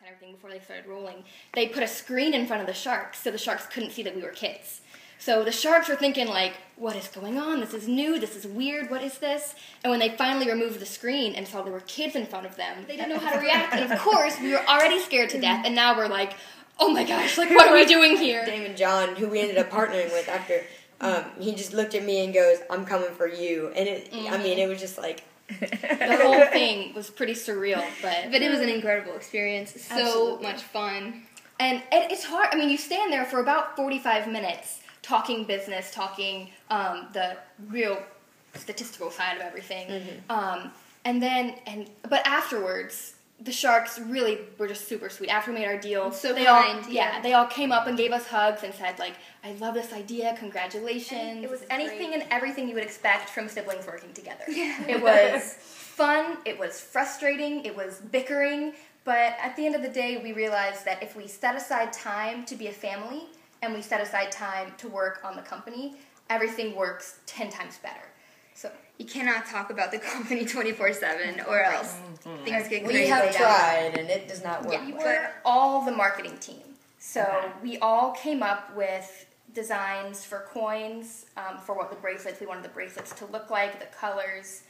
and everything before they started rolling, they put a screen in front of the sharks so the sharks couldn't see that we were kids. So the sharks were thinking, like, what is going on? This is new. This is weird. What is this? And when they finally removed the screen and saw there were kids in front of them, they didn't know how to react. And, of course, we were already scared to death, and now we're like, oh, my gosh, like, what are we doing here? Damon John, who we ended up partnering with after, he just looked at me and goes, I'm coming for you. And, I mean, it was just like... The whole thing was pretty surreal, but it was an incredible experience. So absolutely. Much fun. And it's hard. I mean, you stand there for about 45 minutes talking business, talking the real statistical side of everything. But afterwards, the sharks really were just super sweet. After we made our deal, so they kind. They all came up and gave us hugs and said, like, I love this idea, congratulations. And it was anything and everything you would expect from siblings working together. It was fun, it was frustrating, it was bickering, but at the end of the day, we realized that if we set aside time to be a family and we set aside time to work on the company, everything works 10 times better. So you cannot talk about the company 24/7 or else things get crazy. We have tried, and it does not work. Yeah, we're all the marketing team. So we all came up with designs for coins, for what the bracelets, we wanted the bracelets to look like, the colors.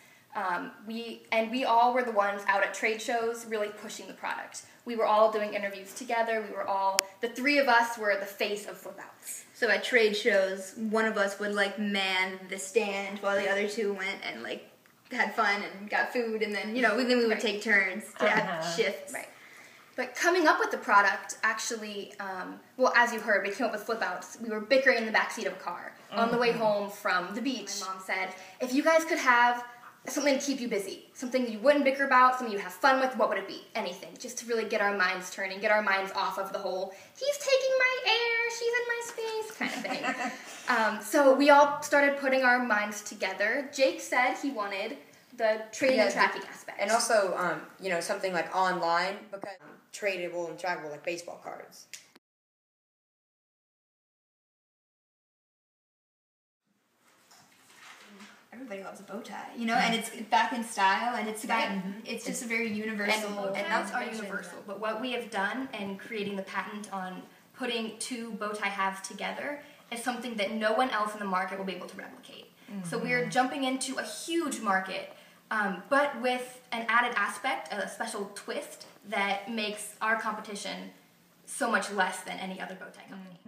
We all were the ones out at trade shows really pushing the product. We were all doing interviews together. The three of us were the face of Flipoutz. So at trade shows, one of us would like man the stand while the other two went and like had fun and got food, and then we would take turns to have shifts. Right. But coming up with the product, actually, as you heard, we came up with Flipoutz. We were bickering in the backseat of a car on the way home from the beach. My mom said, if you guys could have something to keep you busy, something you wouldn't bicker about, something you'd have fun with, what would it be? Anything, just to really get our minds turning, get our minds off of the whole, he's taking my air, she's in my space kind of thing. So we all started putting our minds together. Jake said he wanted the trading and tracking aspect. And also, something like online, because tradable and trackable, like baseball cards. Everybody loves a bow tie, and it's back in style, and it's just a very universal. And that's our universal. But what we have done in creating the patent on putting two bow tie halves together is something that no one else in the market will be able to replicate. So we are jumping into a huge market, but with an added aspect, a special twist that makes our competition so much less than any other bow tie company.